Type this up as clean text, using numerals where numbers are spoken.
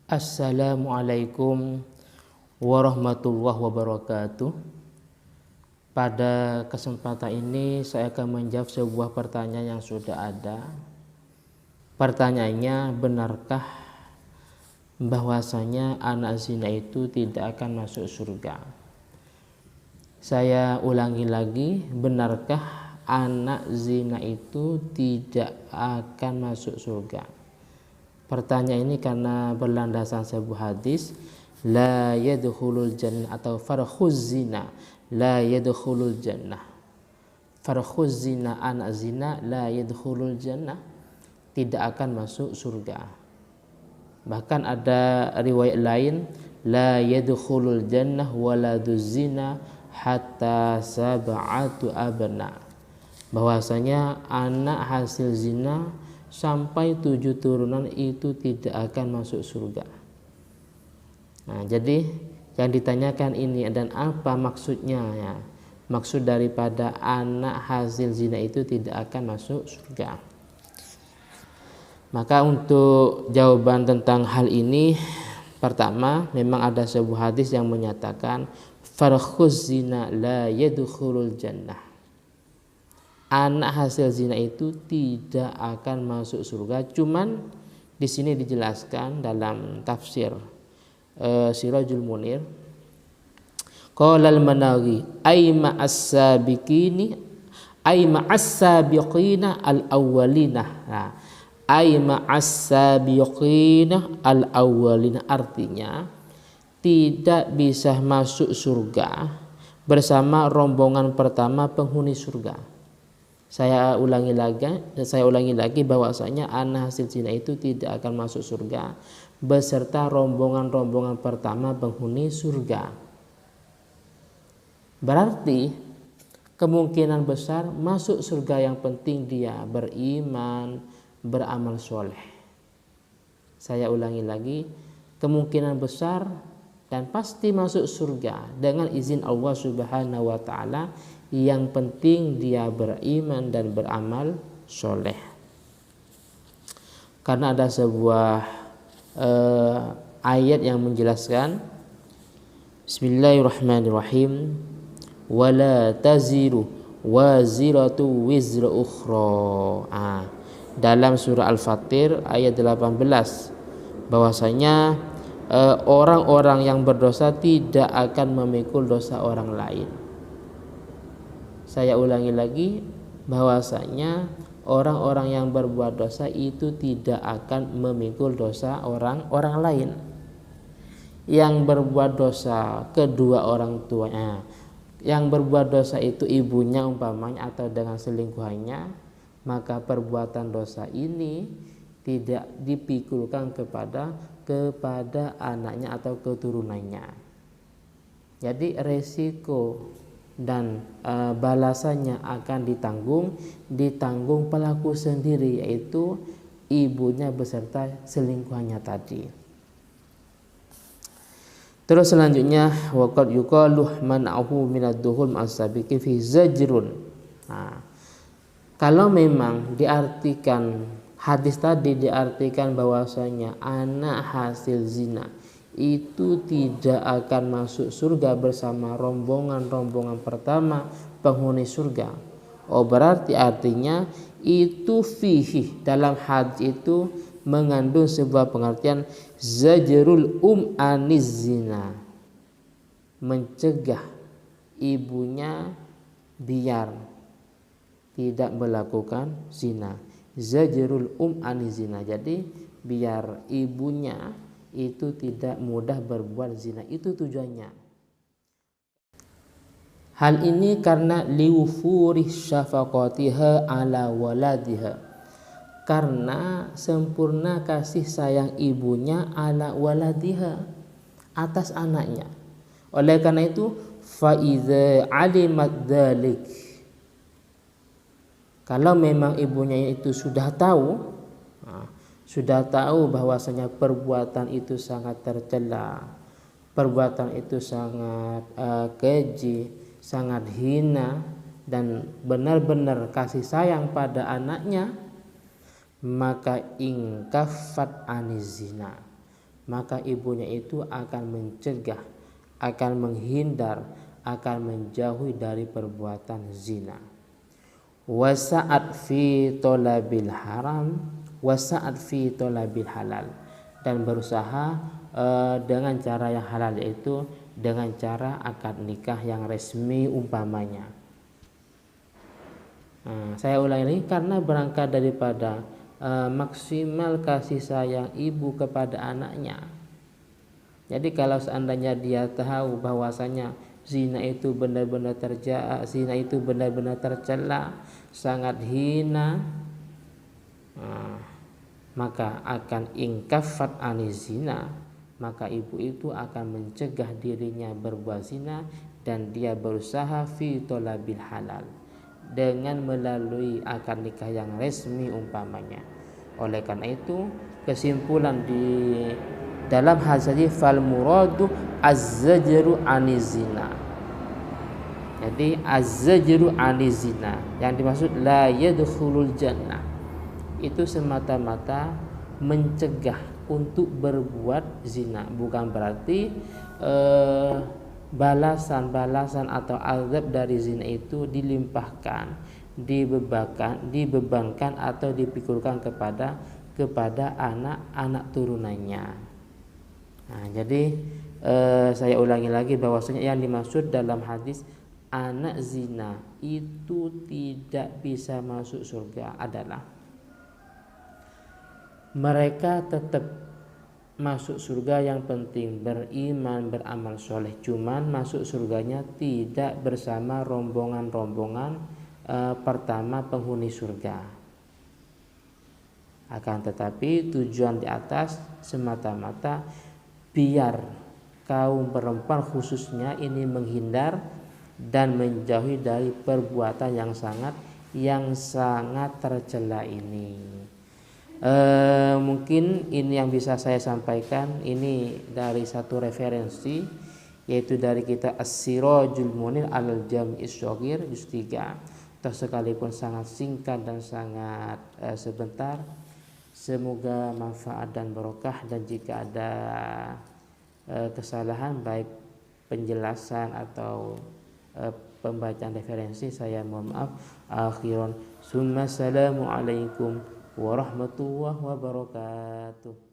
Assalamualaikum warahmatullahi wabarakatuh. Pada kesempatan ini saya akan menjawab sebuah pertanyaan yang sudah ada. Pertanyaannya, benarkah bahwasanya anak zina itu tidak akan masuk surga? Saya ulangi lagi, benarkah anak zina itu tidak akan masuk surga? Pertanyaan ini karena berlandaskan sebuah hadis, la yadkhulul jannah atau farkhuz zina la yadkhulul jannah. Farkhuz zina, anak zina, la yadkhulul jannah, tidak akan masuk surga. Bahkan ada riwayat lain, la yadkhulul jannah waladuz zina hatta sab'atu abna, bahwasanya anak hasil zina sampai 7 turunan itu tidak akan masuk surga. Nah, jadi yang ditanyakan ini dan apa maksudnya ya? Maksud daripada anak hasil zina itu tidak akan masuk surga. Maka untuk jawaban tentang hal ini, pertama, memang ada sebuah hadis yang menyatakan farkhuz zina la yadkhulul jannah. Anak hasil zina itu tidak akan masuk surga. Cuman di sini dijelaskan dalam tafsir Sirajul Munir, qala al-Manawi ay ma'as-sabiqina al-awwalina. Nah, ay ma'as-sabiqina al-awwalina artinya tidak bisa masuk surga bersama rombongan pertama penghuni surga. Saya ulangi lagi bahwasanya anak hasil zina itu tidak akan masuk surga beserta rombongan-rombongan pertama penghuni surga. Berarti kemungkinan besar masuk surga yang penting dia beriman, beramal soleh. Saya ulangi lagi, kemungkinan besar dan pasti masuk surga dengan izin Allah Subhanahu wa ta'ala, yang penting dia beriman dan beramal soleh. Karena ada sebuah ayat yang menjelaskan, Bismillahirrahmanirrahim, wala taziru waziratu wizra ukhra. Dalam surah Al-Fatir ayat 18, bahwasanya orang-orang yang berdosa tidak akan memikul dosa orang lain. Saya ulangi lagi, bahwasanya orang-orang yang berbuat dosa itu tidak akan memikul dosa orang lain. Yang berbuat dosa kedua orang tuanya, yang berbuat dosa itu ibunya umpamanya atau dengan selingkuhannya, maka perbuatan dosa ini tidak dipikulkan kepada anaknya atau keturunannya. Jadi resiko dan balasannya akan ditanggung pelaku sendiri, yaitu ibunya beserta selingkuhannya tadi. Terus selanjutnya, waqad yuqalu man'ahu minad-dukhul ma'as-sabiqi fi zajrun. Nah, kalau memang diartikan hadis tadi diartikan bahwasanya anak hasil zina itu tidak akan masuk surga bersama rombongan-rombongan pertama penghuni surga, berarti artinya itu fihi, dalam hadis itu mengandung sebuah pengertian zajrul aniz zina, mencegah ibunya biar tidak melakukan zina. Zajrul aniz zina, jadi biar ibunya itu tidak mudah berbuat zina, itu tujuannya. Hal ini karena liwufuri syafaqatiha ala waladiha, karena sempurna kasih sayang ibunya ala waladiha, atas anaknya. Oleh karena itu, fa idza alimat dzalik, kalau memang ibunya itu sudah tahu bahwasanya perbuatan itu sangat tercela, perbuatan itu sangat keji, sangat hina, dan benar-benar kasih sayang pada anaknya, maka ingkafat anizina, maka ibunya itu akan mencegah, akan menghindar, akan menjauhi dari perbuatan zina. Wasa'at fi tolabil haram, wasa'at fi tolabil halal, dan berusaha dengan cara yang halal, yaitu dengan cara akad nikah yang resmi umpamanya. Saya ulangi lagi, karena berangkat daripada maksimal kasih sayang ibu kepada anaknya. Jadi kalau seandainya dia tahu bahwasanya zina itu benar-benar zina itu benar-benar tercela, sangat hina, maka akan ingkafat anizina, maka ibu itu akan mencegah dirinya berbuat zina dan dia berusaha fi tolabil halal dengan melalui akad nikah yang resmi umpamanya. Oleh karena itu, kesimpulan di dalam hadis ini, fal muradu az-zajru anizina. Jadi az-zajru anizina yang dimaksud la yadkhulul jannah itu semata-mata mencegah untuk berbuat zina, bukan berarti balasan atau azab dari zina itu dilimpahkan, dibebankan atau dipikulkan kepada anak turunannya. Jadi saya ulangi lagi bahwasanya yang dimaksud dalam hadis anak zina itu tidak bisa masuk surga adalah mereka tetap masuk surga, yang penting beriman, beramal soleh, cuman masuk surganya tidak bersama rombongan pertama penghuni surga. Akan tetapi tujuan di atas semata-mata biar kaum perempuan khususnya ini menghindar dan menjauhi dari perbuatan yang sangat tercela ini. Mungkin ini yang bisa saya sampaikan. Ini dari satu referensi, yaitu dari kitab As-Sirajul Munir al-Jami'is Shaghir juz 3. Atau sekalipun sangat singkat dan sangat sebentar, semoga manfaat dan barokah, dan jika ada kesalahan baik penjelasan atau pembacaan referensi, saya mohon maaf. Akhiran, summa assalamualaikum warahmatullahi wabarakatuh.